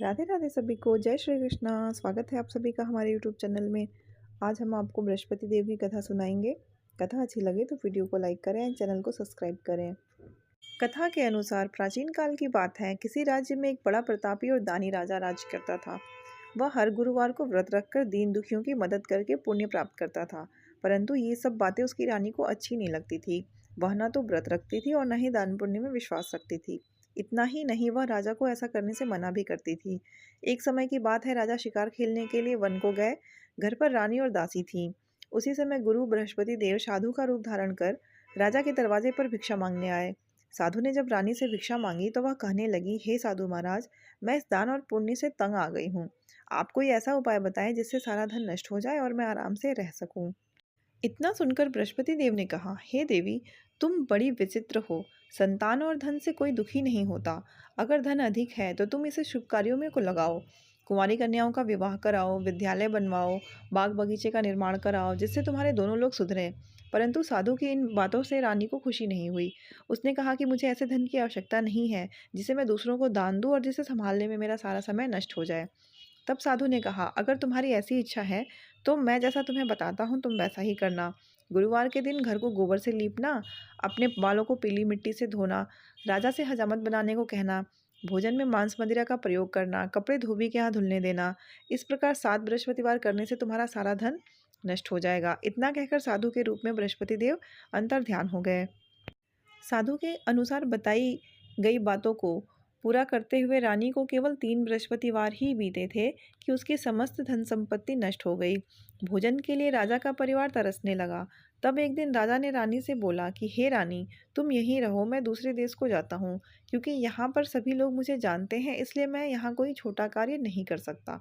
राधे राधे सभी को। जय श्री कृष्णा। स्वागत है आप सभी का हमारे यूट्यूब चैनल में। आज हम आपको बृहस्पति देव की कथा सुनाएंगे। कथा अच्छी लगे तो वीडियो को लाइक करें और चैनल को सब्सक्राइब करें। कथा के अनुसार प्राचीन काल की बात है। किसी राज्य में एक बड़ा प्रतापी और दानी राजा राज करता था। वह हर गुरुवार को व्रत रखकर दीन दुखियों की मदद करके पुण्य प्राप्त करता था। परंतु ये सब बातें उसकी रानी को अच्छी नहीं लगती थी। वह न तो व्रत रखती थी और न ही दान पुण्य में विश्वास रखती थी। इतना ही नहीं, वह राजा को ऐसा करने से मना भी करती थी। एक समय की बात है, राजा शिकार खेलने के लिए वन को गए। घर पर रानी और दासी थी। उसी समय गुरु बृहस्पति देव साधु का रूप धारण कर राजा के दरवाजे पर भिक्षा मांगने आए। साधु ने जब रानी से भिक्षा मांगी तो वह कहने लगी, हे साधु महाराज, मैं इस दान और पुण्य से तंग आ गई हूँ। आप कोई ऐसा उपाय बताएं जिससे सारा धन नष्ट हो जाए और मैं आराम से रह सकूं। इतना सुनकर बृहस्पति देव ने कहा, हे देवी, तुम बड़ी विचित्र हो। संतान और धन से कोई दुखी नहीं होता। अगर धन अधिक है तो तुम इसे शुभ कार्यों में को लगाओ। कुंवारी कन्याओं का विवाह कराओ, विद्यालय बनवाओ, बाग बगीचे का निर्माण कराओ, जिससे तुम्हारे दोनों लोग सुधरें। परंतु साधु की इन बातों से रानी को खुशी नहीं हुई। उसने कहा कि मुझे ऐसे धन की आवश्यकता नहीं है जिसे मैं दूसरों को दान दूं और जिसे संभालने में मेरा सारा समय नष्ट हो जाए। तब साधु ने कहा, अगर तुम्हारी ऐसी इच्छा है तो मैं जैसा तुम्हें बताता हूँ तुम वैसा ही करना। गुरुवार के दिन घर को गोबर से लीपना, अपने बालों को पीली मिट्टी से धोना, राजा से हजामत बनाने को कहना, भोजन में मांस मदिरा का प्रयोग करना, कपड़े धोबी के यहाँ धुलने देना। इस प्रकार 7 बृहस्पतिवार करने से तुम्हारा सारा धन नष्ट हो जाएगा। इतना कहकर साधु के रूप में बृहस्पति देव अंतर ध्यान हो गए। साधु के अनुसार बताई गई बातों को पूरा करते हुए रानी को केवल 3 बृहस्पतिवार ही बीते थे कि उसकी समस्त धन संपत्ति नष्ट हो गई। भोजन के लिए राजा का परिवार तरसने लगा। तब एक दिन राजा ने रानी से बोला कि हे रानी, तुम यहीं रहो, मैं दूसरे देश को जाता हूँ, क्योंकि यहाँ पर सभी लोग मुझे जानते हैं, इसलिए मैं यहाँ कोई छोटा कार्य नहीं कर सकता।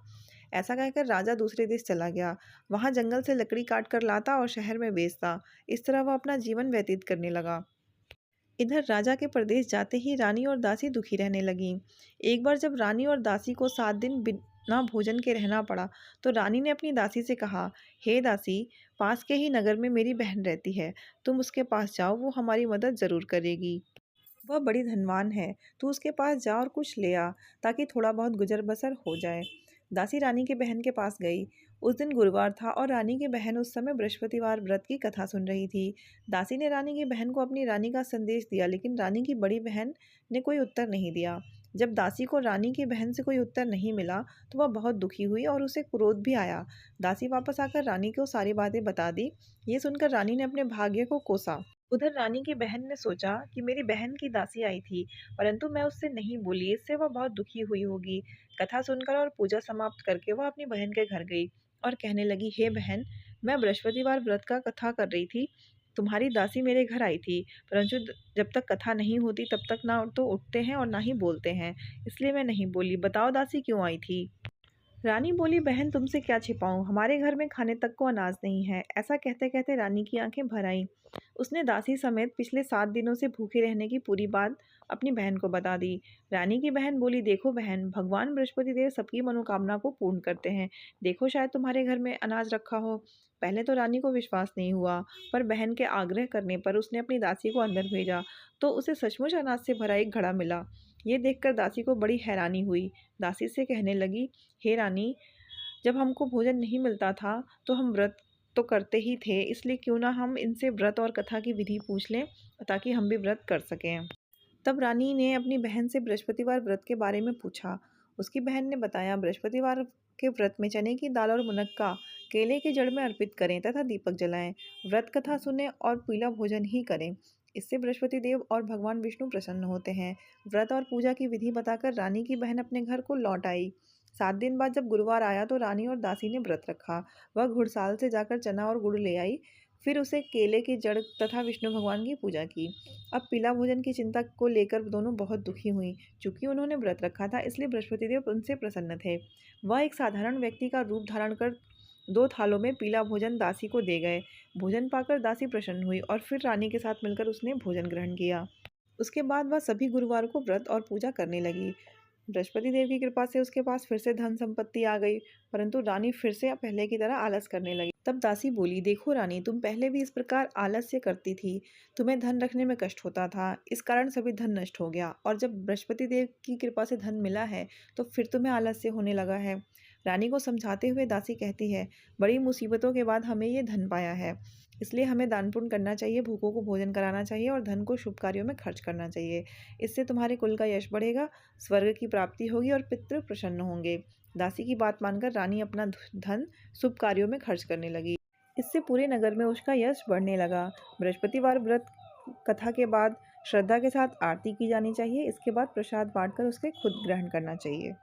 ऐसा कहकर राजा दूसरे देश चला गया। वहाँ जंगल से लकड़ी काट कर लाता और शहर में बेचता। इस तरह वह अपना जीवन व्यतीत करने लगा। इधर राजा के प्रदेश जाते ही रानी और दासी दुखी रहने लगीं। एक बार जब रानी और दासी को 7 दिन बिना भोजन के रहना पड़ा तो रानी ने अपनी दासी से कहा, हे दासी, पास के ही नगर में मेरी बहन रहती है, तुम उसके पास जाओ, वो हमारी मदद जरूर करेगी। वह बड़ी धनवान है, तू उसके पास जा और कुछ ले आ, ताकि थोड़ा बहुत गुजर बसर हो जाए। दासी रानी की बहन के पास गई। उस दिन गुरुवार था और रानी की बहन उस समय बृहस्पतिवार व्रत की कथा सुन रही थी। दासी ने रानी की बहन को अपनी रानी का संदेश दिया, लेकिन रानी की बड़ी बहन ने कोई उत्तर नहीं दिया। जब दासी को रानी की बहन से कोई उत्तर नहीं मिला तो वह बहुत दुखी हुई और उसे क्रोध भी आया। दासी वापस आकर रानी को सारी बातें बता दी। ये सुनकर रानी ने अपने भाग्य को कोसा। उधर रानी की बहन ने सोचा कि मेरी बहन की दासी आई थी, परंतु मैं उससे नहीं बोली, इससे वह बहुत दुखी हुई होगी। कथा सुनकर और पूजा समाप्त करके वह अपनी बहन के घर गई और कहने लगी, हे बहन, मैं बृहस्पतिवार व्रत का कथा कर रही थी। तुम्हारी दासी मेरे घर आई थी, परंतु जब तक कथा नहीं होती तब तक ना तो उठते हैं और ना ही बोलते हैं, इसलिए मैं नहीं बोली। बताओ दासी क्यों आई थी। रानी बोली, बहन, तुमसे क्या छिपाऊं, हमारे घर में खाने तक को अनाज नहीं है। ऐसा कहते कहते रानी की आंखें भर आईं। उसने दासी समेत पिछले 7 दिनों से भूखे रहने की पूरी बात अपनी बहन को बता दी। रानी की बहन बोली, देखो बहन, भगवान बृहस्पति देव सबकी मनोकामना को पूर्ण करते हैं। देखो, शायद तुम्हारे घर में अनाज रखा हो। पहले तो रानी को विश्वास नहीं हुआ, पर बहन के आग्रह करने पर उसने अपनी दासी को अंदर भेजा तो उसे सचमुच अनाज से भरा एक घड़ा मिला। ये देखकर दासी को बड़ी हैरानी हुई। दासी से कहने लगी, हे रानी, जब हमको भोजन नहीं मिलता था तो हम व्रत तो करते ही थे, इसलिए क्यों ना हम इनसे व्रत और कथा की विधि पूछ लें ताकि हम भी व्रत कर सकें। तब रानी ने अपनी बहन से बृहस्पतिवार व्रत के बारे में पूछा। उसकी बहन ने बताया, बृहस्पतिवार के व्रत में चने की दाल और मुनक्का केले के जड़ में अर्पित करें तथा दीपक जलाएं। व्रत कथा सुने और पीला भोजन ही करें। इससे बृहस्पति देव और भगवान विष्णु प्रसन्न होते हैं। व्रत और पूजा की विधि बताकर रानी की बहन अपने घर को लौट आई। 7 दिन बाद जब गुरुवार आया तो रानी और दासी ने व्रत रखा। वह घुड़साल से जाकर चना और गुड़ ले आई, फिर उसे केले की जड़ तथा विष्णु भगवान की पूजा की। अब पीला भोजन की चिंता को लेकर दोनों बहुत दुखी हुई। चूंकि उन्होंने व्रत रखा था, इसलिए बृहस्पति देव उनसे प्रसन्न थे। वह एक साधारण व्यक्ति का रूप धारण कर 2 थालों में पीला भोजन दासी को दे गए। भोजन पाकर दासी प्रसन्न हुई और फिर रानी के साथ मिलकर उसने भोजन ग्रहण किया। उसके बाद वह सभी गुरुवार को व्रत और पूजा करने लगी। बृहस्पति देव की कृपा से उसके पास फिर से धन संपत्ति आ गई, परंतु रानी फिर से पहले की तरह आलस करने लगी। तब दासी बोली, देखो रानी, तुम पहले भी इस प्रकार आलस्य करती थी, तुम्हें धन रखने में कष्ट होता था, इस कारण सभी धन नष्ट हो गया, और जब बृहस्पति देव की कृपा से धन मिला है तो फिर तुम्हें आलस्य होने लगा है। रानी को समझाते हुए दासी कहती है, बड़ी मुसीबतों के बाद हमें ये धन पाया है, इसलिए हमें दान पुण्य करना चाहिए, भूखों को भोजन कराना चाहिए और धन को शुभ कार्यों में खर्च करना चाहिए। इससे तुम्हारे कुल का यश बढ़ेगा, स्वर्ग की प्राप्ति होगी और पितृ प्रसन्न होंगे। दासी की बात मानकर रानी अपना धन शुभ कार्यों में खर्च करने लगी। इससे पूरे नगर में उसका यश बढ़ने लगा। बृहस्पतिवार व्रत कथा के बाद श्रद्धा के साथ आरती की जानी चाहिए। इसके बाद प्रसाद बांटकर उसके खुद ग्रहण करना चाहिए।